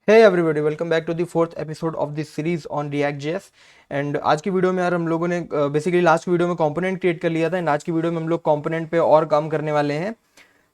Hey everybody, welcome back to the fourth episode of this series on React.js। And आज की video में यार हम लोगों ने बेसिकली लास्ट की वीडियो में कंपोनेंट क्रिएट कर लिया था एंड आज की वीडियो में हम लोग कंपोनेंट पे और काम करने वाले हैं।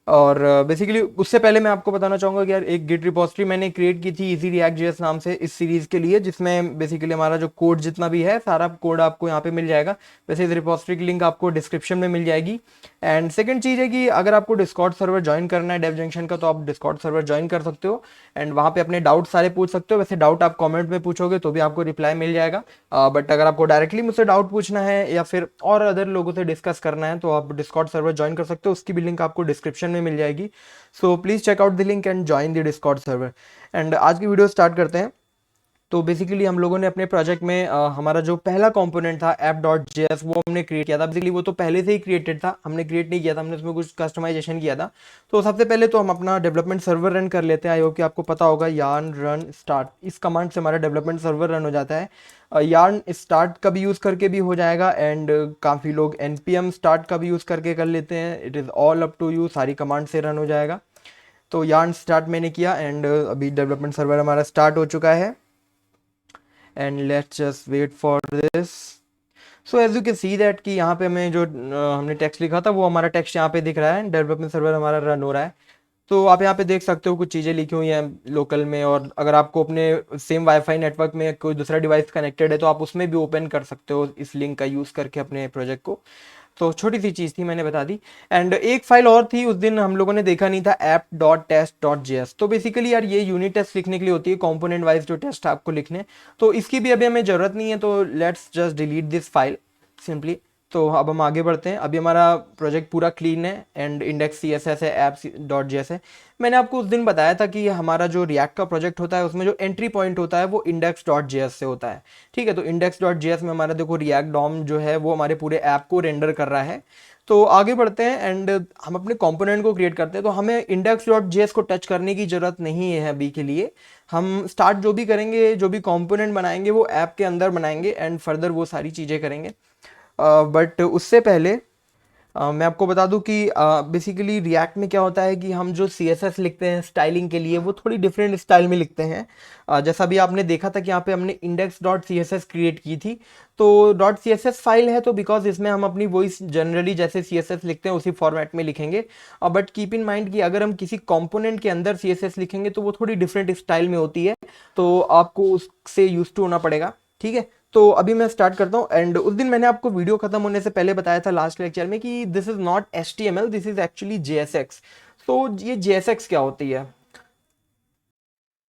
और बेसिकली उससे पहले मैं आपको बताना चाहूँगा कि यार एक गिट रिपोजिटरी मैंने क्रिएट की थी इजी रिएक्ट जेएस नाम से इस सीरीज़ के लिए, जिसमें बेसिकली हमारा जो कोड जितना भी है सारा कोड आपको यहाँ पे मिल जाएगा। वैसे इस रिपोजिटरी की लिंक आपको डिस्क्रिप्शन में मिल जाएगी। एंड सेकंड चीज़ है कि अगर आपको डिस्कॉर्ड सर्वर ज्वाइन करना है डेव जंक्शन का, तो आप डिस्कॉर्ड सर्वर ज्वाइन कर सकते हो एंड वहाँ पे अपने डाउट सारे पूछ सकते हो। वैसे डाउट आप कमेंट में पूछोगे तो भी आपको रिप्लाई मिल जाएगा, बट अगर आपको डायरेक्टली मुझसे डाउट पूछना है या फिर और अदर लोगों से डिस्कस करना है तो आप डिस्कॉर्ड सर्वर ज्वाइन कर सकते हो। उसकी भी लिंक आपको डिस्क्रिप्शन में मिल जाएगी। So please check out the link and join the discord server. And आज की वीडियो स्टार्ट करते हैं। तो बेसिकली हम लोगों ने अपने प्रोजेक्ट में हमारा जो पहला कंपोनेंट था app.js वो हमने क्रिएट किया था। बेसिकली वो तो पहले से ही क्रिएटेड था, हमने क्रिएट नहीं किया था, हमने उसमें कुछ कस्टमाइजेशन किया था। तो सबसे पहले तो हम अपना डेवलपमेंट सर्वर रन कर लेते हैं। आई होप कि आपको पता होगा yarn run start, इस कमांड से हमारा डेवलपमेंट सर्वर रन हो जाता है। yarn start का भी यूज़ करके भी हो जाएगा एंड काफ़ी लोग npm start का भी यूज़ करके कर लेते हैं। It is all up to you, सारी कमांड से रन हो जाएगा। तो yarn स्टार्ट मैंने किया एंड अभी डेवलपमेंट सर्वर हमारा स्टार्ट हो चुका है and let's just wait for this. So as you can see that कि यहाँ पे हमें जो हमने टेक्स्ट लिखा था वो हमारा टेक्स्ट यहाँ पे दिख रहा है। डेवलपमेंट सर्वर हमारा रन हो रहा है। तो आप यहाँ पे देख सकते हो कुछ चीज़ें लिखी हुई हैं लोकल में, और अगर आपको अपने सेम वाईफाई नेटवर्क में कोई दूसरा डिवाइस कनेक्टेड है तो आप उसमें भी ओपन कर सकते हो इस लिंक का यूज़ करके अपने प्रोजेक्ट को। तो छोटी सी चीज़ थी, मैंने बता दी। एंड एक फाइल और थी उस दिन हम लोगों ने देखा नहीं था, app.test.js। तो बेसिकली यार ये यूनिट टेस्ट लिखने के लिए होती है, कंपोनेंट वाइज जो टेस्ट आपको लिखने। तो इसकी भी अभी हमें ज़रूरत नहीं है, तो let's just delete this file simply. तो अब हम आगे बढ़ते हैं। अभी हमारा प्रोजेक्ट पूरा क्लीन है and index C S S है, ऐप.js है। मैंने आपको उस दिन बताया था कि हमारा जो रिएक्ट का प्रोजेक्ट होता है उसमें जो एंट्री पॉइंट होता है वो index.js से होता है। ठीक है, तो index.js में हमारा देखो रिएक्ट डॉम जो है वो हमारे पूरे ऐप को रेंडर कर रहा है। तो आगे बढ़ते हैं एंड हम अपने कंपोनेंट को क्रिएट करते हैं। तो हमें index.js को टच करने की ज़रूरत नहीं है अभी के लिए। हम स्टार्ट जो भी करेंगे, जो भी कंपोनेंट बनाएंगे वो ऐप के अंदर बनाएंगे एंड फर्दर वो सारी चीज़ें करेंगे। बट उससे पहले मैं आपको बता दूं कि बेसिकली रिएक्ट में क्या होता है कि हम जो सी एस एस लिखते हैं स्टाइलिंग के लिए वो थोड़ी डिफरेंट स्टाइल में लिखते हैं। जैसा भी आपने देखा था कि यहाँ पे हमने index dot C S S create की थी। तो dot C S S file है तो बिकॉज इसमें हम अपनी वॉइस जनरली जैसे सी एस एस लिखते हैं उसी फॉर्मेट में लिखेंगे। बट कीप इन माइंड कि अगर हम किसी कंपोनेंट के अंदर सी एस एस लिखेंगे तो वो थोड़ी डिफरेंट स्टाइल में होती है, तो आपको उससे यूज टू होना पड़ेगा। ठीक है, तो अभी मैं स्टार्ट करता हूँ। एंड उस दिन मैंने आपको वीडियो खत्म होने से पहले बताया था लास्ट लेक्चर में कि this is not HTML, this is actually JSX। तो ये JSX क्या होती है?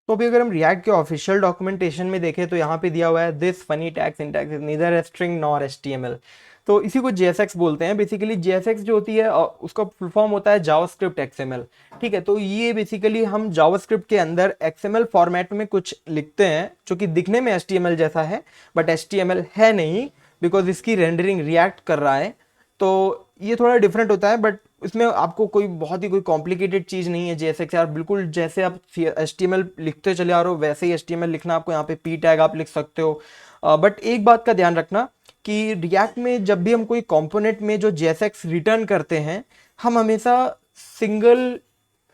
तो अभी अगर हम रिएक्ट के ऑफिशियल डॉक्यूमेंटेशन में देखें तो यहाँ पे दिया हुआ है this funny tag syntax is neither a string nor HTML। तो इसी को JSX बोलते हैं। बेसिकली JSX जो होती है उसका फुल फॉर्म होता है जावास्क्रिप्ट XML। ठीक है, तो ये बेसिकली हम जावास्क्रिप्ट के अंदर XML फॉर्मेट में कुछ लिखते हैं जो कि दिखने में HTML जैसा है बट HTML है नहीं, बिकॉज इसकी रेंडरिंग रिएक्ट कर रहा है। तो ये थोड़ा डिफरेंट होता है बट इसमें आपको कोई बहुत ही कोई कॉम्प्लिकेटेड चीज़ नहीं है। जैसे कि यार बिल्कुल जैसे आप HTML लिखते चले आ रहे हो वैसे ही HTML लिखना आपको, यहाँ पे p टैग आप लिख सकते हो। बट एक बात का ध्यान रखना कि रिएक्ट में जब भी हम कोई कंपोनेंट में जो JSX रिटर्न करते हैं हम हमेशा सिंगल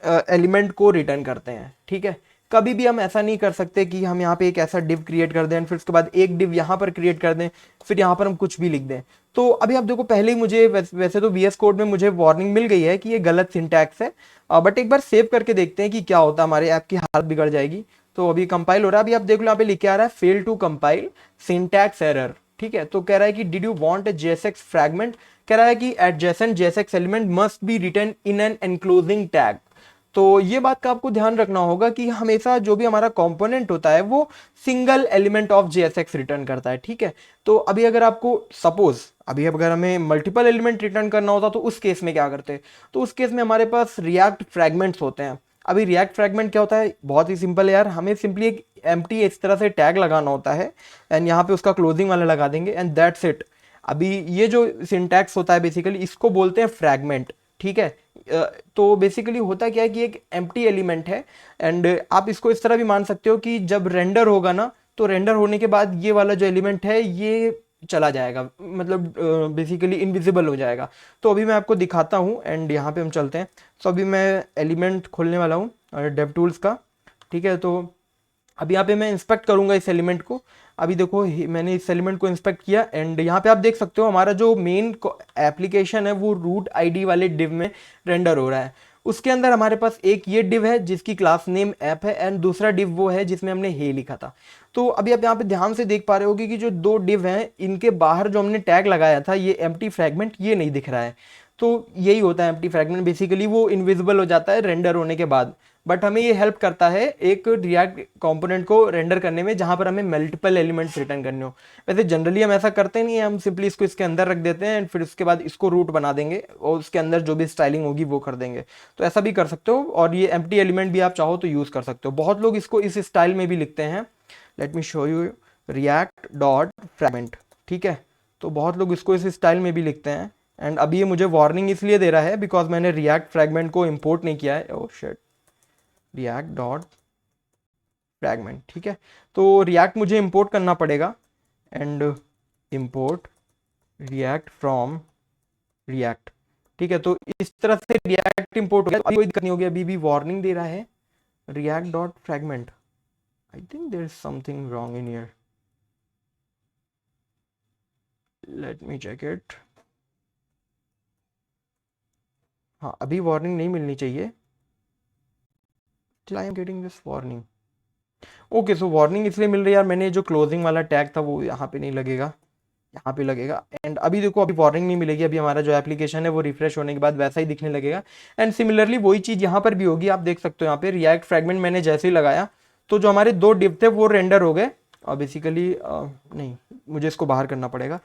एलिमेंट को रिटर्न करते हैं। ठीक है, कभी भी हम ऐसा नहीं कर सकते कि हम यहाँ पे एक ऐसा डिव क्रिएट कर दें फिर उसके बाद एक डिव यहाँ पर क्रिएट कर दें फिर यहाँ पर हम कुछ भी लिख दें। तो अभी आप देखो, पहले ही मुझे वैसे तो VS कोड में मुझे वार्निंग मिल गई है कि ये गलत सिंटैक्स है, बट एक बार सेव करके देखते हैं कि क्या होता है, हमारे ऐप की हालत बिगड़ जाएगी। तो अभी कंपाइल हो रहा है। अभी आप देख लो यहाँ पे लिखे आ रहा है fail to compile syntax error. ठीक है, तो कह रहा है कि did you want a JSX fragment, कह रहा है कि adjacent JSX element must be written in an enclosing tag. तो ये बात का आपको ध्यान रखना होगा कि हमेशा जो भी हमारा कंपोनेंट होता है वो single element of JSX return करता है। ठीक है, तो अभी अगर आपको सपोज अभी अगर हमें मल्टीपल एलिमेंट रिटर्न करना होता तो उस केस में क्या करते? तो उस केस में हमारे पास रिएक्ट फ्रैगमेंट्स होते हैं। अभी रिएक्ट फ्रैगमेंट क्या होता है? बहुत ही सिंपल है यार, हमें सिंपली एक एम्प्टी इस तरह से टैग लगाना होता है एंड यहाँ पे उसका क्लोजिंग वाला लगा देंगे एंड दैट्स इट। अभी ये जो सिंटैक्स होता है बेसिकली इसको बोलते हैं फ्रैगमेंट। ठीक है, तो बेसिकली होता क्या है कि एक एम्प्टी एलिमेंट है एंड आप इसको इस तरह भी मान सकते हो कि जब रेंडर होगा ना तो रेंडर होने के बाद ये वाला जो एलिमेंट है ये चला जाएगा, मतलब बेसिकली इनविजिबल हो जाएगा। तो अभी मैं आपको दिखाता हूँ एंड यहाँ पे हम चलते हैं। तो अभी मैं एलिमेंट खोलने वाला हूँ डेव टूल्स का। ठीक है, तो अभी यहाँ पे मैं इंस्पेक्ट करूंगा इस एलिमेंट को। अभी देखो मैंने इस एलिमेंट को इंस्पेक्ट किया एंड यहाँ पे आप देख सकते हो हमारा जो मेन एप्लीकेशन है वो रूट आईडी वाले डिव में रेंडर हो रहा है। उसके अंदर हमारे पास एक ये डिव है जिसकी क्लास नेम ऐप है एंड दूसरा डिव वो है जिसमें हमने हे लिखा था। तो अभी आप यहाँ पे ध्यान से देख पा रहे होगे कि जो दो डिव हैं इनके बाहर जो हमने टैग लगाया था ये एम्प्टी फ्रैगमेंट ये नहीं दिख रहा है। तो यही होता है एम्प्टी फ्रैगमेंट, बेसिकली वो इनविजिबल हो जाता है रेंडर होने के बाद। बट हमें ये हेल्प करता है एक रिएक्ट कंपोनेंट को रेंडर करने में जहां पर हमें मल्टीपल एलिमेंट्स रिटर्न करने हो। वैसे जनरली हम ऐसा करते नहीं है, हम सिंपली इसको इसके अंदर रख देते हैं एंड फिर उसके बाद इसको रूट बना देंगे और उसके अंदर जो भी स्टाइलिंग होगी वो कर देंगे। तो ऐसा भी कर सकते हो और ये एम्प्टी एलिमेंट भी आप चाहो तो यूज कर सकते हो। बहुत लोग इसको इस स्टाइल में भी लिखते हैं। Let me show you react dot fragment, ठीक है। तो बहुत लोग इसको इस स्टाइल में भी लिखते हैं एंड अभी ये मुझे वार्निंग इसलिए दे रहा है बिकॉज मैंने रिएक्ट फ्रैगमेंट को इंपोर्ट नहीं किया है। Oh shit, react dot fragment, ठीक है। तो रिएक्ट मुझे इंपोर्ट करना पड़ेगा and import react from react, ठीक है। तो इस तरह से रिएक्ट इंपोर्ट हो गया। कोई दिक्कत नहीं होगी, अभी भी वार्निंग दे रहा है React dot fragment. I think there is something wrong in here, let me check it. हाँ, अभी वार्निंग नहीं मिलनी चाहिए। I am getting this warning. Okay, so warning इसलिए मिल रही है यार, मैंने जो क्लोजिंग वाला टैग था वो यहाँ पे नहीं लगेगा, यहाँ पे लगेगा। एंड अभी देखो अभी वार्निंग नहीं मिलेगी, अभी हमारा जो एप्लीकेशन है वो रिफ्रेश होने के बाद वैसा ही दिखने लगेगा। एंड सिमिलरली वही चीज़ यहाँ पर भी होगी। आप देख सकते हो यहाँ पे रिएक्ट फ्रैगमेंट मैंने जैसे ही लगाया तो जो हमारे दो डिव थे वो रेंडर हो गए। और बेसिकली नहीं, मुझे इसको बाहर करना पड़ेगा।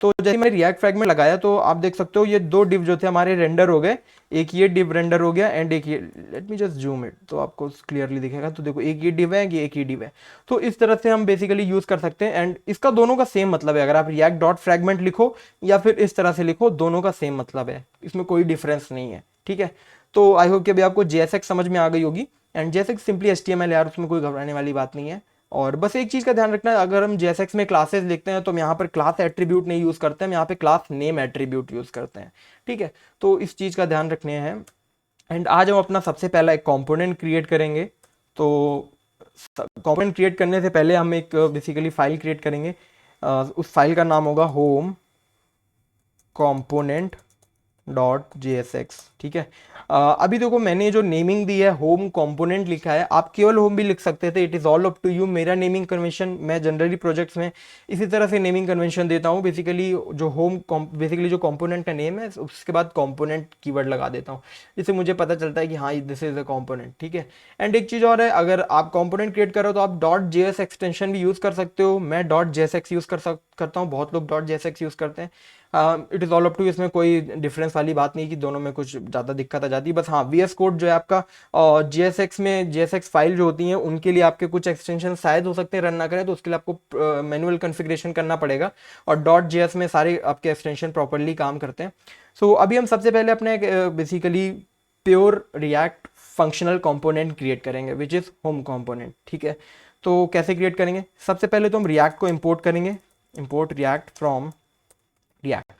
तो जैसे मैंने रिएक्ट फ्रैगमेंट लगाया तो आप देख सकते हो ये दो डिव जो थे हमारे रेंडर हो गए। एक ये डिव रेंडर हो गया एंड एक ये, late me just zoom it तो आपको क्लियरली दिखेगा। तो देखो एक ये डिव है, ये एक ही डिव है। तो इस तरह से हम बेसिकली यूज कर सकते हैं एंड इसका दोनों का सेम मतलब है। अगर आप रिएक्ट डॉट फ्रैगमेंट लिखो या फिर इस तरह से लिखो, दोनों का सेम मतलब है, इसमें कोई डिफरेंस नहीं है, ठीक है। तो आई होप कि अभी आपको JSX समझ में आ गई होगी। एंड JSX सिंपली HTML यार, उसमें कोई घबराने वाली बात नहीं है। और बस एक चीज़ का ध्यान रखना है, अगर हम JSX में क्लासेस लिखते हैं तो हम यहाँ पर क्लास एट्रीब्यूट नहीं यूज़ करते हैं, हम यहाँ पे क्लास नेम एट्रीब्यूट यूज़ करते हैं, ठीक है। तो इस चीज़ का ध्यान रखने हैं। एंड आज हम अपना सबसे पहला एक कंपोनेंट क्रिएट करेंगे। तो कंपोनेंट क्रिएट करने से पहले हम एक बेसिकली फाइल क्रिएट करेंगे। उस फाइल का नाम होगा होम कंपोनेंट डॉट JSX, ठीक है। अभी देखो मैंने जो नेमिंग दी है होम कंपोनेंट लिखा है, आप केवल होम भी लिख सकते थे, it is all up to you. मेरा नेमिंग कन्वेंशन, मैं जनरली प्रोजेक्ट्स में इसी तरह से नेमिंग कन्वेंशन देता हूँ। बेसिकली जो बेसिकली जो कंपोनेंट का नेम है उसके बाद कंपोनेंट कीवर्ड लगा देता हूँ, जिससे मुझे पता चलता है कि हाँ दिस इज अ कंपोनेंट, ठीक है। एंड एक चीज़ और है, अगर आप कंपोनेंट क्रिएट करो तो आप .js एक्सटेंशन भी यूज़ कर सकते हो। मैं .jsx यूज़ करता हूँ, बहुत लोग .jsx यूज़ करते हैं। It is all up to, इसमें कोई डिफरेंस वाली बात नहीं कि दोनों में कुछ ज़्यादा दिक्कत आ जाती है। बस हाँ, VS कोड जो है आपका JSX में JSX फाइल जो होती हैं उनके लिए आपके कुछ एक्सटेंशन शायद हो सकते हैं रन ना करें, तो उसके लिए आपको मैनुअल कॉन्फ़िगरेशन करना पड़ेगा। और .js में सारे आपके एक्सटेंशन प्रॉपरली काम करते हैं। सो अभी हम सबसे पहले अपने basically pure react functional component create करेंगे विच इज़ होम कंपोनेंट, ठीक है। तो कैसे क्रिएट करेंगे? सबसे पहले तो हम रिएक्ट को इंपोर्ट करेंगे, इंपोर्ट रिएक्ट फ्रॉम रिएक्ट।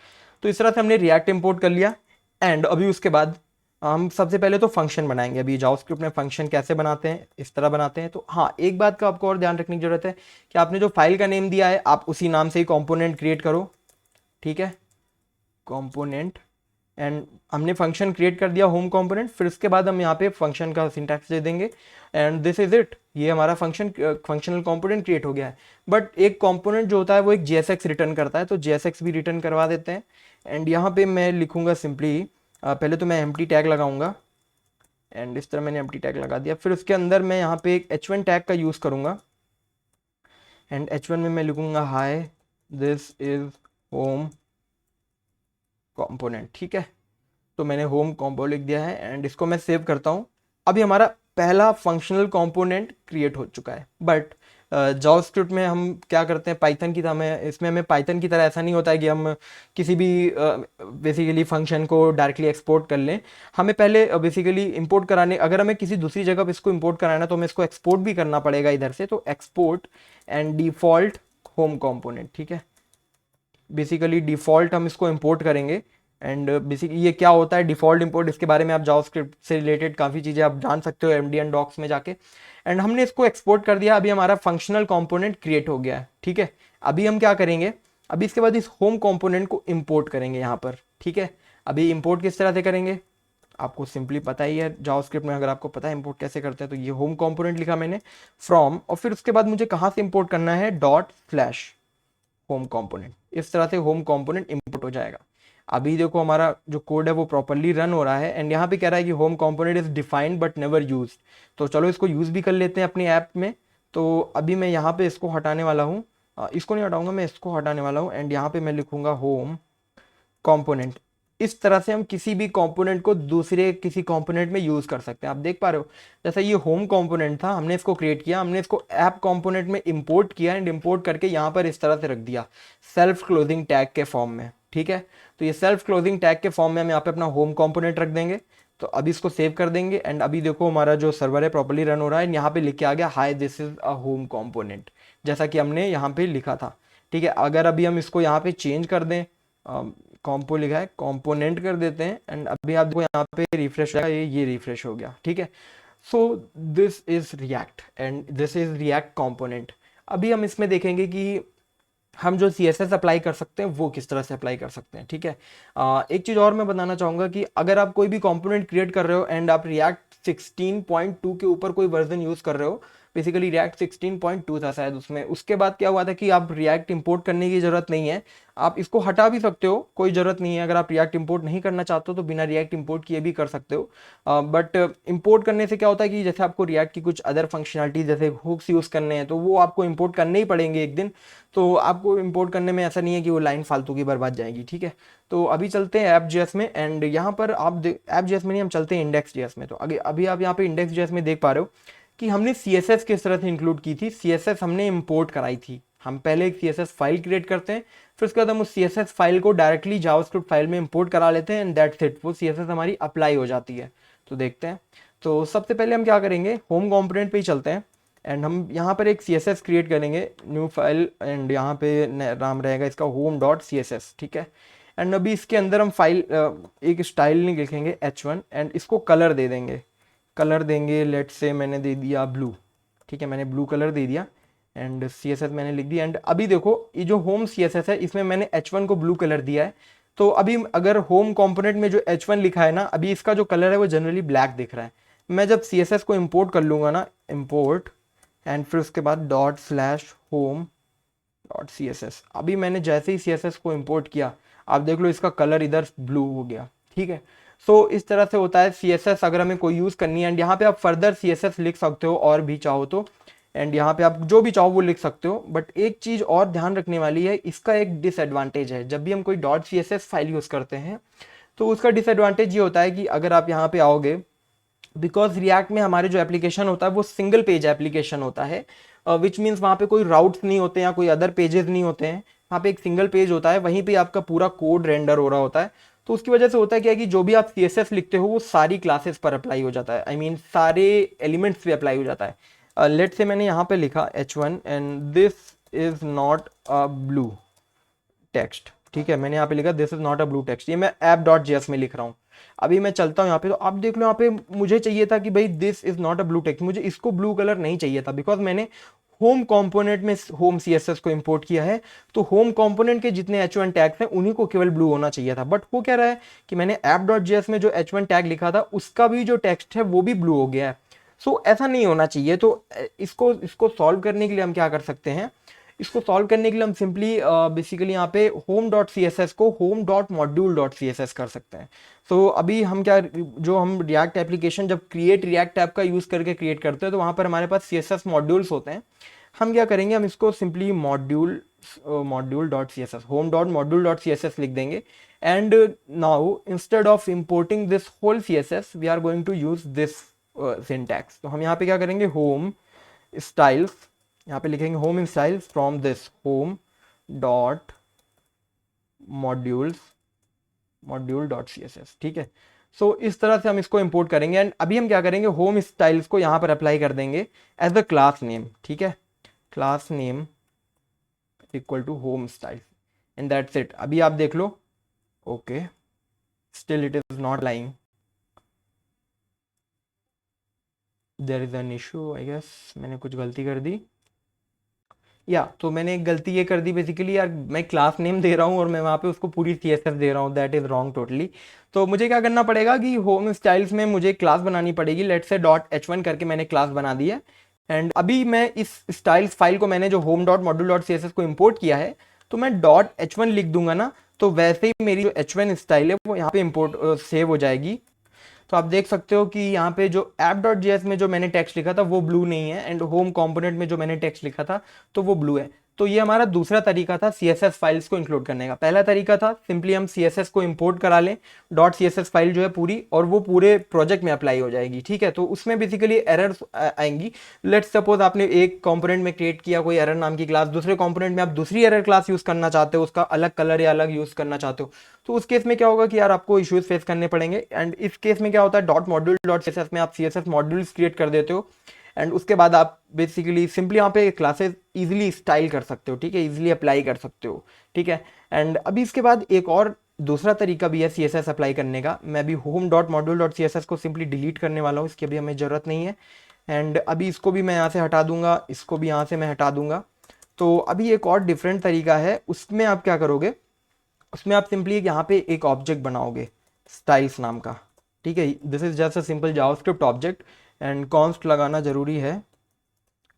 तो इस तरह से हमने रिएक्ट इंपोर्ट कर लिया। एंड अभी उसके बाद हम सबसे पहले तो फंक्शन बनाएंगे। अभी जावास्क्रिप्ट में फंक्शन कैसे बनाते हैं, इस तरह बनाते हैं। तो हाँ, एक बात का आपको और ध्यान रखने की जरूरत है कि आपने जो फाइल का नेम दिया है आप उसी नाम से ही कंपोनेंट क्रिएट करो, ठीक है, कंपोनेंट। एंड हमने फंक्शन क्रिएट कर दिया होम कंपोनेंट, फिर उसके बाद हम यहाँ पे फंक्शन का सिंटैक्स दे देंगे एंड दिस इज इट। ये हमारा फंक्शनल कंपोनेंट क्रिएट हो गया है। बट एक कंपोनेंट जो होता है वो एक JSX रिटर्न करता है, तो JSX भी रिटर्न करवा देते हैं। एंड यहाँ पे मैं लिखूंगा सिंपली, पहले तो मैं एम्प्टी टैग लगाऊंगा एंड इस तरह मैंने एम्प्टी टैग लगा दिया। फिर उसके अंदर मैं यहाँ पे एक H1 टैग का यूज़ करूँगा एंड H1 में मैं लिखूंगा hi this is home component, ठीक है। तो मैंने होम कॉम्पो लिख दिया है एंड इसको मैं सेव करता हूँ। अभी हमारा पहला फंक्शनल कंपोनेंट क्रिएट हो चुका है। बट जावास्क्रिप्ट में हम क्या करते हैं, पाइथन की तरह, इसमें हमें पाइथन की तरह ऐसा नहीं होता है कि हम किसी भी बेसिकली फंक्शन को डायरेक्टली एक्सपोर्ट कर लें। हमें पहले बेसिकली इंपोर्ट कराने, अगर हमें किसी दूसरी जगह पर इसको इंपोर्ट कराना तो हमें इसको एक्सपोर्ट भी करना पड़ेगा इधर से। तो export and default home component, ठीक है। बेसिकली डिफ़ॉल्ट हम इसको इंपोर्ट करेंगे। एंड बेसिकली ये क्या होता है डिफ़ॉल्ट इंपोर्ट, इसके बारे में आप जावास्क्रिप्ट से रिलेटेड काफ़ी चीज़ें आप जान सकते हो MDN डॉक्स में जाके। एंड हमने इसको एक्सपोर्ट कर दिया। अभी हमारा फंक्शनल कंपोनेंट क्रिएट हो गया है, ठीक है। अभी हम क्या करेंगे, अभी इसके बाद इस होम कंपोनेंट को इंपोर्ट करेंगे यहाँ पर, ठीक है। अभी इंपोर्ट किस तरह से करेंगे, आपको सिंपली पता ही है जावास्क्रिप्ट में, अगर आपको पता है इंपोर्ट कैसे करते हैं। तो ये होम कंपोनेंट लिखा मैंने फ्रॉम, और फिर उसके बाद मुझे कहाँ से इंपोर्ट करना है, डॉट स्लैश होम कंपोनेंट। इस तरह से होम कंपोनेंट इंपोर्ट हो जाएगा। अभी देखो हमारा जो कोड है वो प्रॉपरली रन हो रहा है, एंड यहाँ पे कह रहा है कि home component is defined but never used. तो चलो इसको यूज भी कर लेते हैं अपनी ऐप में। तो अभी मैं यहाँ पे इसको हटाने वाला हूँ, इसको नहीं हटाऊंगा, मैं इसको हटाने वाला हूँ, एंड यहाँ पे मैं लिखूंगा होम कंपोनेंट। इस तरह से हम किसी भी कंपोनेंट को दूसरे किसी कंपोनेंट में यूज कर सकते हैं। आप देख पा रहे हो, जैसे ये होम कंपोनेंट था, हमने इसको क्रिएट किया, हमने इसको ऐप कंपोनेंट में इंपोर्ट किया, एंड इंपोर्ट करके यहाँ पर इस तरह से रख दिया सेल्फ क्लोजिंग टैग के फॉर्म में, ठीक है। तो ये सेल्फ क्लोजिंग टैग के फॉर्म में हम यहाँ पे अपना होम कंपोनेंट रख देंगे। तो अभी इसको सेव कर देंगे, एंड अभी देखो हमारा जो सर्वर है प्रॉपर्ली रन हो रहा है। यहाँ पे लिख के आ गया high this is a home component, जैसा कि हमने यहाँ पे लिखा था, ठीक है। अगर अभी हम इसको यहाँ पे चेंज कर दें, कॉम्पो लिखा है, कंपोनेंट कर देते हैं, एंड अभी आप देखो यहाँ पे रिफ्रेश हो गया, ये रिफ्रेश हो गया, ठीक है। So this is react and this is react component. अभी हम इसमें देखेंगे कि हम जो CSS अप्लाई कर सकते हैं वो किस तरह से अप्लाई कर सकते हैं, ठीक है। एक चीज़ और मैं बताना चाहूँगा कि अगर आप कोई भी कंपोनेंट क्रिएट कर रहे हो एंड आप रिएक्ट 16.2 के ऊपर कोई वर्जन यूज़ कर रहे हो, बेसिकली रिएक्ट 16.2 था शायद उसमें, उसके बाद क्या हुआ था कि आप रिएक्ट इंपोर्ट करने की ज़रूरत नहीं है, आप इसको हटा भी सकते हो, कोई ज़रूरत नहीं है। अगर आप रिएक्ट इंपोर्ट नहीं करना चाहते हो तो बिना रिएक्ट इंपोर्ट किए भी कर सकते हो। बट इंपोर्ट करने से क्या होता है कि जैसे आपको रिएक्ट की कुछ अदर फंक्शनलिटी जैसे हुक्स यूज़ करने हैं तो वो आपको इंपोर्ट करने ही पड़ेंगे एक दिन। तो आपको इंपोर्ट करने में ऐसा नहीं है कि वो लाइन फालतू की बर्बाद जाएगी, ठीक है। तो अभी चलते हैं ऐप.js में, एंड यहाँ पर आप ऐप.js में नहीं, हम चलते हैं index.js में। तो अभी आप यहाँ पे index.js में देख पा रहे हो कि हमने CSS किस तरह से इंक्लूड की थी। CSS हमने इंपोर्ट कराई थी। हम पहले एक CSS फाइल क्रिएट करते हैं, फिर उसके बाद हम उस CSS फाइल को डायरेक्टली जावास्क्रिप्ट फाइल में इंपोर्ट करा लेते हैं, एंड दैट्स इट, वो CSS हमारी अप्लाई हो जाती है। तो देखते हैं। तो सबसे पहले हम क्या करेंगे, होम कंपोनेंट पे ही चलते हैं, एंड हम यहाँ पर एक CSS क्रिएट करेंगे, न्यू फाइल, एंड यहाँ पे नाम रहेगा इसका home.css, ठीक है। एंड अभी इसके अंदर हम फाइल एक स्टाइल नहीं लिखेंगे H1, एंड इसको कलर दे देंगे, कलर देंगे लेट से मैंने दे दिया ब्लू, ठीक है, मैंने ब्लू कलर दे दिया, एंड CSS मैंने लिख दिया। एंड अभी देखो ये जो होम CSS है इसमें मैंने H1 को ब्लू कलर दिया है। तो अभी अगर होम कंपोनेंट में जो H1 लिखा है ना, अभी इसका जो कलर है वो जनरली ब्लैक दिख रहा है। मैं जब CSS को इंपोर्ट कर लूँगा ना, इंपोर्ट, एंड फिर उसके बाद dot slash home dot CSS, अभी मैंने जैसे ही CSS को इंपोर्ट किया, आप देख लो इसका कलर इधर ब्लू हो गया, ठीक है। सो इस तरह से होता है CSS अगर हमें कोई यूज़ करनी है। एंड यहाँ पे आप फर्दर CSS लिख सकते हो और भी चाहो तो, एंड यहाँ पे आप जो भी चाहो वो लिख सकते हो। बट एक चीज़ और ध्यान रखने वाली है, इसका एक डिसएडवांटेज है, जब भी हम कोई डॉट CSS फाइल यूज़ करते हैं तो उसका डिसएडवांटेज ये होता है कि अगर आप यहाँ पे आओगे, बिकॉज रिएक्ट में हमारे जो एप्लीकेशन होता है वो सिंगल पेज एप्लीकेशन होता है, विच मीन्स वहाँ पे कोई राउट्स नहीं होते या कोई अदर पेजेस नहीं होते हैं, वहाँ पे एक सिंगल पेज होता है, वहीं पे आपका पूरा कोड रेंडर हो रहा होता है। तो उसकी वजह से होता है क्या है कि जो भी आप CSS लिखते हो वो सारी क्लासेस पर अप्लाई हो जाता है, आई मीन सारे एलिमेंट्स पे अप्लाई हो जाता है। लेट से मैंने यहाँ पे लिखा H1 and this is not a blue text, ठीक है, मैंने यहाँ पे लिखा this is not a blue text, ये मैं app.js में लिख रहा हूँ। अभी मैं चलता हूँ यहाँ पे, तो आप देख लो यहाँ पे मुझे चाहिए था कि भाई this is not a blue text, मुझे इसको ब्लू कलर नहीं चाहिए था, बिकॉज मैंने होम कंपोनेंट में होम CSS को इंपोर्ट किया है। तो होम कंपोनेंट के जितने H1 टैग्स हैं उन्हीं को केवल ब्लू होना चाहिए था। बट वो क्या रहा है कि मैंने app.js में जो H1 टैग लिखा था उसका भी जो टेक्स्ट है वो भी ब्लू हो गया है। सो ऐसा नहीं होना चाहिए। तो इसको इसको सॉल्व करने के लिए हम क्या कर सकते हैं, इसको सॉल्व करने के लिए हम सिंपली बेसिकली यहाँ पे home.css को home.module.css कर सकते हैं। तो अभी हम क्या, जो हम रिएक्ट एप्लीकेशन जब क्रिएट रिएक्ट ऐप का यूज़ करके क्रिएट करते हैं तो वहाँ पर हमारे पास CSS मॉड्यूल्स होते हैं। हम क्या करेंगे, हम इसको सिंपली module.css home.module.css लिख देंगे। And now instead of importing this whole CSS we are going to use this syntax. तो हम यहाँ पे क्या करेंगे, होम स्टाइल्स, यहाँ पे लिखेंगे home styles from this home dot modules module.css, ठीक है। सो इस तरह से हम इसको इंपोर्ट करेंगे। एंड अभी हम क्या करेंगे, होम स्टाइल्स को यहाँ पर अप्लाई कर देंगे एज अ क्लास नेम, ठीक है, class name equal to home style, and that's it. अभी आप देख लो, okay, still it is not lying, there is an issue I guess, मैंने कुछ गलती कर दी। या तो मैंने एक गलती ये कर दी बेसिकली यार, मैं क्लास नेम दे रहा हूँ और मैं वहाँ पे उसको पूरी CSS दे रहा हूँ, दैट इज़ रॉन्ग टोटली। तो मुझे क्या करना पड़ेगा कि होम स्टाइल्स में मुझे क्लास बनानी पड़ेगी, लेट से .h1 करके मैंने क्लास बना दी है। एंड अभी मैं इस स्टाइल्स फाइल को, मैंने जो home dot module dot CSS को इम्पोर्ट किया है, तो मैं .h1 लिख दूंगा ना, तो वैसे ही मेरी जो h1 स्टाइल है वो यहाँ पे इम्पोर्ट सेव हो जाएगी। तो आप देख सकते हो कि यहाँ पे जो app.js में जो मैंने टेक्स्ट लिखा था वो ब्लू नहीं है, एंड होम कंपोनेंट में जो मैंने टेक्स्ट लिखा था तो वो ब्लू है। तो ये हमारा दूसरा तरीका था CSS फाइल्स को इंक्लूड करने का। पहला तरीका था सिंपली हम CSS को इंपोर्ट करा लें, .css फाइल जो है पूरी, और वो पूरे प्रोजेक्ट में अप्लाई हो जाएगी, ठीक है। तो उसमें बेसिकली एरर्स आएंगी। लेट्स सपोज आपने एक कंपोनेंट में क्रिएट किया कोई एरर नाम की क्लास, दूसरे कंपोनेंट में आप दूसरी एरर क्लास यूज करना चाहते हो, उसका अलग कलर या अलग यूज करना चाहते हो, तो उस केस में क्या होगा कि यार आपको इश्यूज फेस करने पड़ेंगे। एंड इस केस में क्या होता है, डॉट मॉड्यूल डॉट CSS में आप CSS मॉड्यूल्स क्रिएट कर देते हो, एंड उसके बाद आप बेसिकली सिंपली यहाँ पे क्लासेस इजीली स्टाइल कर सकते हो, ठीक है, इजीली अप्लाई कर सकते हो, ठीक है। एंड अभी इसके बाद एक और दूसरा तरीका भी है CSS अप्लाई करने का। मैं अभी home dot module dot CSS को सिंपली डिलीट करने वाला हूँ, इसकी अभी हमें ज़रूरत नहीं है। एंड अभी इसको भी मैं यहाँ से हटा दूंगा, इसको भी यहाँ से मैं हटा दूंगा। तो अभी एक और डिफरेंट तरीका है, उसमें आप क्या करोगे, उसमें आप सिंपली यहाँ पे एक ऑब्जेक्ट बनाओगे स्टाइल्स नाम का, ठीक है। This is just a simple JavaScript object, and const लगाना जरूरी है,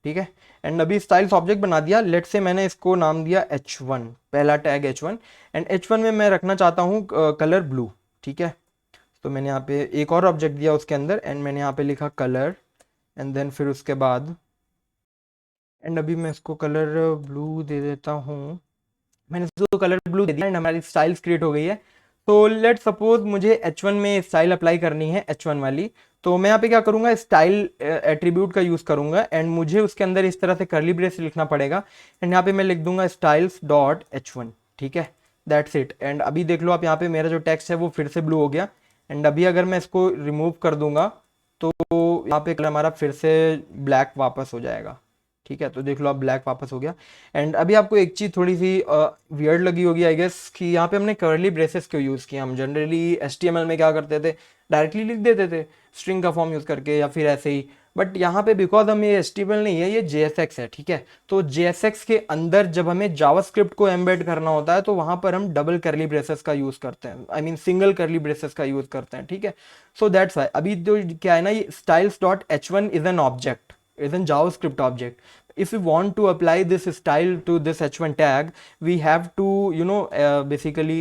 ठीक है। एंड अभी स्टाइल्स ऑब्जेक्ट बना दिया, लेट से मैंने इसको नाम दिया h1, पहला टैग h1, एंड h1 में मैं रखना चाहता हूँ कलर ब्लू, ठीक है। तो मैंने यहाँ पे एक और ऑब्जेक्ट दिया उसके अंदर, एंड मैंने यहाँ पे लिखा कलर, एंड देन फिर उसके बाद, एंड अभी मैं इसको कलर ब्लू दे देता हूँ। मैंने इसको कलर ब्लू दे दिया एंड हमारी स्टाइल्स क्रिएट हो गई है। तो लेट सपोज मुझे h1 में स्टाइल अप्लाई करनी है, h1 वाली, तो मैं यहाँ पे क्या करूँगा, स्टाइल एट्रीब्यूट का यूज़ करूँगा, एंड मुझे उसके अंदर इस तरह से कर्ली ब्रेस लिखना पड़ेगा, एंड यहाँ पे मैं लिख दूंगा स्टाइल्स डॉट h1, ठीक है, दैट्स इट। एंड अभी देख लो आप, यहाँ पे मेरा जो टेक्स्ट है वो फिर से ब्लू हो गया। एंड अभी अगर मैं इसको रिमूव कर दूंगा तो यहाँ पे कलर हमारा फिर से ब्लैक वापस हो जाएगा, ठीक है। तो देख लो आप, ब्लैक वापस हो गया। एंड अभी आपको एक चीज़ थोड़ी सी वियर्ड लगी होगी आई गेस, कि यहाँ पे हमने कर्ली ब्रेसेस क्यों यूज़ किया। हम जनरली HTML में क्या करते थे, डायरेक्टली लिख देते थे स्ट्रिंग का फॉर्म यूज़ करके या फिर ऐसे ही। बट यहाँ पे बिकॉज हम ये HTML नहीं है, ये JSX है, ठीक है। तो JSX के अंदर जब हमें जावास्क्रिप्ट को एम्बेड करना होता है तो वहाँ पर हम डबल कर्ली ब्रेसेस का यूज़ करते हैं, I mean single curly braces का यूज़ करते हैं, ठीक है। सो दैट्स वाई अभी जो क्या है ना, ये styles dot h1 is an object, is a JavaScript object. If we want to apply this style to this h1 tag, we have to basically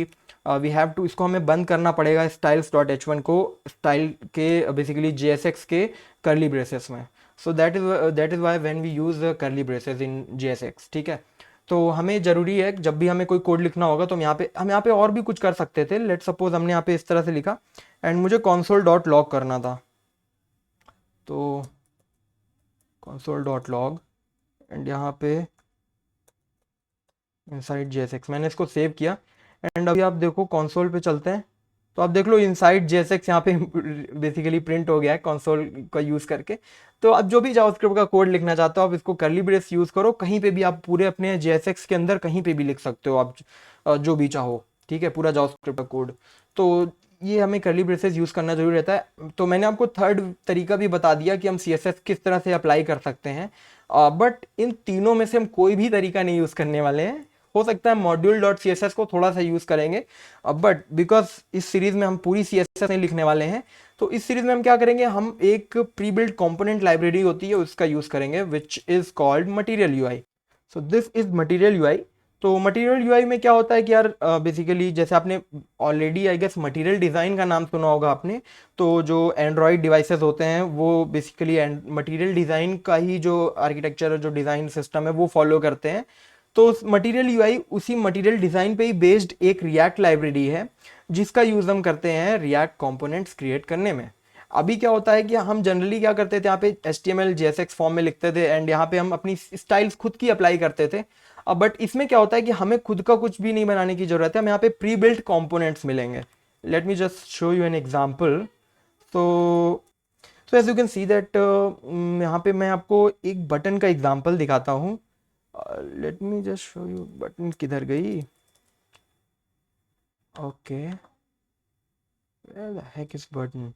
we have to, इसको हमें बंद करना पड़ेगा styles.h1 को स्टाइल के बेसिकली JSX के curly braces में। so that is why when we use curly braces in JSX, ठीक है। तो हमें ज़रूरी है जब भी हमें कोई कोड लिखना होगा तो हम यहाँ पे और भी कुछ कर सकते थे। लेट सपोज हमने यहाँ पे इस तरह से लिखा, एंड मुझे console डॉट लॉग करना था, तो console.log, एंड यहाँ पे इनसाइड JSX मैंने इसको सेव किया। एंड अभी आप देखो कंसोल पे चलते हैं, तो आप देख लो इनसाइड JSX यहाँ पे बेसिकली प्रिंट हो गया है कंसोल का यूज़ करके। तो आप जो भी जावास्क्रिप्ट का कोड लिखना चाहते हो आप इसको कर्ली ब्रेस यूज़ करो, कहीं पे भी आप पूरे अपने JSX के अंदर कहीं पे भी लिख सकते हो आप, जो भी चाहो, ठीक है, पूरा जावास्क्रिप्ट का कोड। तो ये हमें कर्ली ब्रेसेस यूज़ करना जरूरी रहता है। तो मैंने आपको थर्ड तरीका भी बता दिया कि हम CSS किस तरह से अप्लाई कर सकते हैं, बट इन तीनों में से हम कोई भी तरीका नहीं यूज़ करने वाले हैं। हो सकता है मॉड्यूल डॉट CSS को थोड़ा सा यूज़ करेंगे, बट बिकॉज इस सीरीज़ में हम पूरी CSS नहीं लिखने वाले हैं, तो इस सीरीज़ में हम क्या करेंगे, हम एक प्री बिल्ड कॉम्पोनेंट लाइब्रेरी होती है उसका यूज़ करेंगे, which is called material UI। So this is material UI। तो मटीरियल यूआई में क्या होता है कि यार बेसिकली जैसे आपने already I guess material design का नाम सुना होगा आपने, तो जो एंड्रॉयड डिवाइसेस होते हैं वो बेसिकली मटीरियल डिज़ाइन का ही जो आर्किटेक्चर जो डिज़ाइन सिस्टम है वो फॉलो करते हैं। तो मटीरियल यूआई उसी मटीरियल डिज़ाइन पे ही बेस्ड एक रिएक्ट लाइब्रेरी है जिसका यूज़ हम करते हैं रिएक्ट कंपोनेंट्स क्रिएट करने में। अभी क्या होता है कि हम जनरली क्या करते थे, यहाँ पे HTML JSX फॉर्म में लिखते थे, एंड यहाँ पे हम अपनी स्टाइल्स खुद की अप्लाई करते थे। अब बट इसमें क्या होता है कि हमें खुद का कुछ भी नहीं बनाने की जरूरत है, हमें यहाँ पे प्री बिल्ट कॉम्पोनेंट्स मिलेंगे। Let me just show you an example. तो as you can see that यहाँ पे मैं आपको एक बटन का एग्जाम्पल दिखाता हूँ। Late me just show you, button किधर गई, okay, where the heck is button?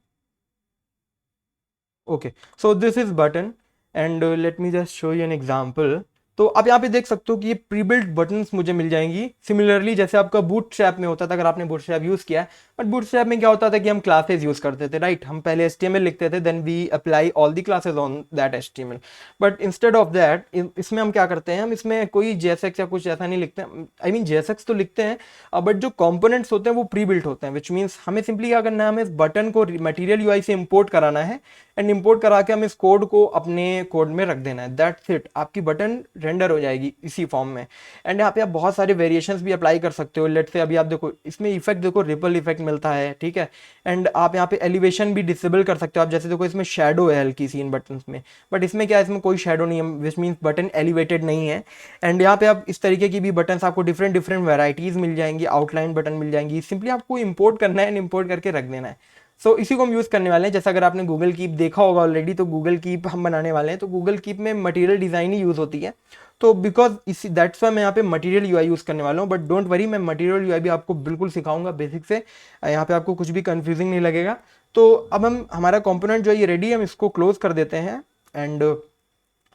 Okay, so this is button and let me just show you an example. तो आप यहाँ पे देख सकते हो कि ये प्री बिल्ट बटन्स मुझे मिल जाएंगी, सिमिलरली जैसे आपका बूटस्ट्रैप में होता था, अगर आपने बूटस्ट्रैप यूज किया है। बट बूटस्ट्रैप में क्या होता था कि हम क्लासेस यूज करते थे, राइट? हम पहले HTML लिखते थे, then we apply all the classes on that HTML। But instead of that इसमें हम क्या करते हैं, हम इसमें कोई JSX या कुछ ऐसा नहीं लिखते हैं। आई मीन JSX तो लिखते हैं, बट जो कंपोनेंट्स होते हैं वो प्री बिल्ट होते हैं, विच मीन्स हमें सिंपली क्या करना है, हमें इस बटन को मटेरियल UI से इंपोर्ट कराना है एंड इंपोर्ट करा के हम इस कोड को अपने कोड में रख देना है। दैट्स इट, आपकी बटन रेंडर हो जाएगी इसी फॉर्म में। एंड यहाँ पे आप बहुत सारे वेरिएशंस भी अप्लाई कर सकते हो। लेट से अभी आप देखो इसमें इफेक्ट देखो, रिपल इफेक्ट मिलता है, ठीक है। एंड आप यहाँ पे एलिवेशन भी डिसेबल कर सकते हो। आप जैसे देखो इसमें शेडो है हल्की सी इन बटन में, बट इसमें क्या है, इसमें कोई शेडो नहीं है, विच मीन्स बटन एलिवेटेड नहीं है। एंड यहाँ पे आप इस तरीके की भी बटन आपको डिफरेंट डिफरेंट वेराइटीज मिल जाएंगी, आउटलाइन बटन मिल जाएंगी। सिंपली आपको इंपोर्ट करना है एंड इंपोर्ट करके रख देना है। सो इसी को हम यूज़ करने वाले हैं। जैसे अगर आपने गूगल कीप देखा होगा ऑलरेडी, तो गूगल कीप हम बनाने वाले हैं। तो गूगल कीप में मटेरियल डिज़ाइन ही यूज़ होती है। तो बिकॉज इसी दैट्स वाई मैं यहाँ पे मटेरियल UI यूज़ करने वाला हूँ। बट डोंट वरी, मैं मटेरियल UI भी आपको बिल्कुल सिखाऊंगा बेसिक से। यहाँ पे आपको कुछ भी कंफ्यूजिंग नहीं लगेगा। तो अब हम हमारा कंपोनेंट जो है ये रेडी है, हम इसको क्लोज कर देते हैं एंड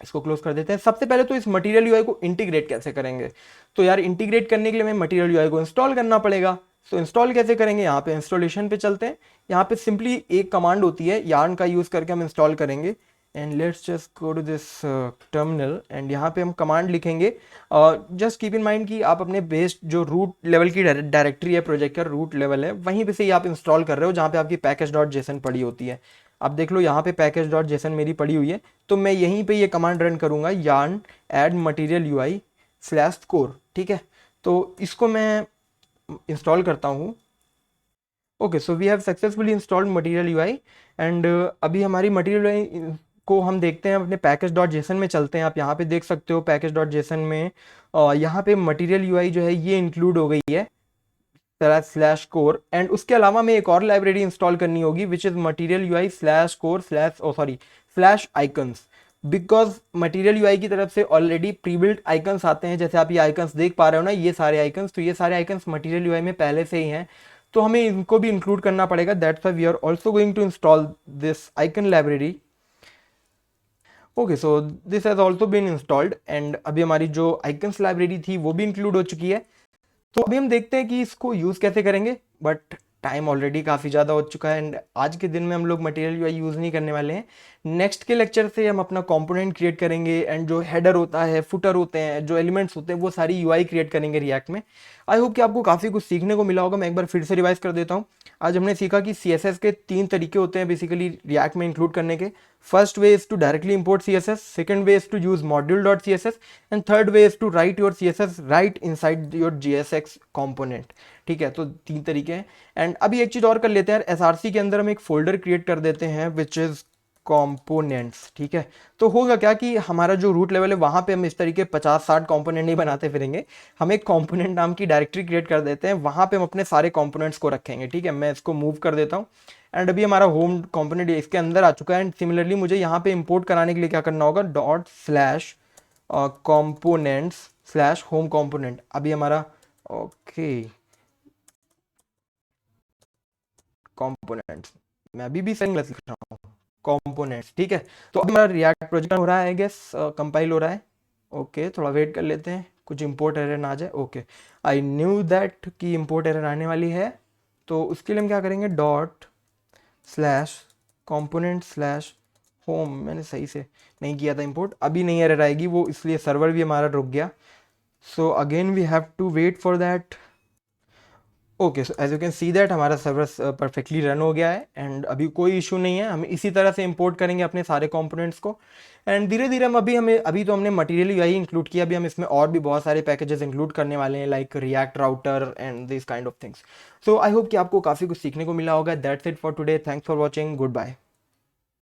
इसको क्लोज कर देते हैं। सबसे पहले तो इस मटेरियल UI को इंटीग्रेट कैसे करेंगे, तो यार इंटीग्रेट करने के लिए हमें मटेरियल UI को इंस्टॉल करना पड़ेगा। तो इंस्टॉल कैसे करेंगे, यहाँ पे इंस्टॉलेशन पे चलते हैं। यहाँ पे सिंपली एक कमांड होती है, yarn का यूज़ करके हम इंस्टॉल करेंगे। And let's just go to this terminal and यहाँ पे हम कमांड लिखेंगे। जस्ट कीप इन माइंड कि आप अपने बेस्ड जो रूट लेवल की डायरेक्टरी है, प्रोजेक्ट का रूट लेवल है, वहीं पे से ही आप इंस्टॉल कर रहे हो, जहाँ पे आपकी package.json पड़ी होती है। आप देख लो यहाँ पे package.json मेरी पड़ी हुई है। तो मैं यहीं पे ये कमांड रन करूँगा, yarn add material UI /core, ठीक है। तो इसको मैं इंस्टॉल करता हूँ। Okay, so we have successfully installed material UI and अभी हमारी मटेरियल UI को हम देखते हैं अपने package.json में चलते हैं। आप यहाँ पे देख सकते हो package.json में यहाँ पे मटेरियल UI जो है ये इंक्लूड हो गई है /core। एंड उसके अलावा हमें एक और लाइब्रेरी इंस्टॉल करनी होगी, which is material UI /core /icons। Because material UI की तरफ से ऑलरेडी प्री बिल्ट आइकन्स आते हैं। जैसे आप ये आइकन्स देख पा रहे हो ना, ये सारे आइकन्स, तो ये सारे आइकन्स मटेरियल UI में पहले से ही हैं। तो हमें इनको भी इंक्लूड करना पड़ेगा। That's why we are also going to install this icon library. Okay, so this has also been installed and अभी हमारी जो आइकन्स लाइब्रेरी थी वो भी इंक्लूड हो चुकी है। तो अभी हम देखते हैं कि इसको यूज़ कैसे करेंगे। बट टाइम ऑलरेडी काफ़ी ज़्यादा हो चुका है एंड आज के दिन में हम लोग मटेरियल UI यूज़ नहीं करने वाले हैं। नेक्स्ट के लेक्चर से हम अपना कंपोनेंट क्रिएट करेंगे एंड जो हेडर होता है, फुटर होते हैं, जो एलिमेंट्स होते हैं, वो सारी UI क्रिएट करेंगे रिएक्ट में। आई होप कि आपको काफ़ी कुछ सीखने को मिला होगा। मैं एक बार फिर से रिवाइज कर देता हूँ। आज हमने सीखा कि CSS के 3 तरीके होते हैं बेसिकली रिएक्ट में इंक्लूड करने के। First way is to directly import CSS, second way is to use module.css and third way is to write your CSS right inside your JSX component. ठीक है, तो 3 तरीके हैं। एंड अभी एक चीज़ और कर लेते हैं यार, SRC के अंदर हम एक फोल्डर क्रिएट कर देते हैं विच इज़ कंपोनेंट्स। ठीक है, तो होगा क्या कि हमारा जो रूट लेवल है वहाँ पे हम इस तरीके 50-60 कंपोनेंट नहीं बनाते फिरेंगे। हम एक कंपोनेंट नाम की डायरेक्टरी क्रिएट कर देते हैं, वहाँ पे हम अपने सारे कंपोनेंट्स को रखेंगे। ठीक है, मैं इसको मूव कर देता हूँ एंड अभी हमारा होम कंपोनेंट इसके अंदर आ चुका है। एंड सिमिलरली मुझे यहाँ पे इंपोर्ट कराने के लिए क्या करना होगा, ./components/home कंपोनेंट। अभी हमारा ओके कंपोनेंट्स, मैं अभी भी सेटिंग लिख रहा हूँ कंपोनेंट्स। ठीक है, तो अभी हमारा रिएक्ट प्रोजेक्ट हो रहा है, आई गेस कंपाइल हो रहा है। ओके, थोड़ा वेट कर लेते हैं, कुछ इंपोर्ट एरर ना आ जाए। ओके, आई न्यू दैट कि इंपोर्ट एरर आने वाली है। तो उसके लिए हम क्या करेंगे, ./component/home। मैंने सही से नहीं किया था इंपोर्ट, अभी नहीं एरर आएगी वो, इसलिए सर्वर भी हमारा रुक गया। So again we have to wait for that. Okay, so as you can see that हमारा सर्वर परफेक्टली रन हो गया है एंड अभी कोई इशू नहीं है। हम इसी तरह से इंपोर्ट करेंगे अपने सारे कंपोनेंट्स को एंड धीरे धीरे हम अभी तो हमने मटेरियल UI इंक्लूड किया, अभी हम इसमें और भी बहुत सारे पैकेजेस इंक्लूड करने वाले हैं, like React router and this kind of things. So I hope कि आपको काफ़ी कुछ सीखने को मिला होगा। That's it for today, thanks for watching, good bye.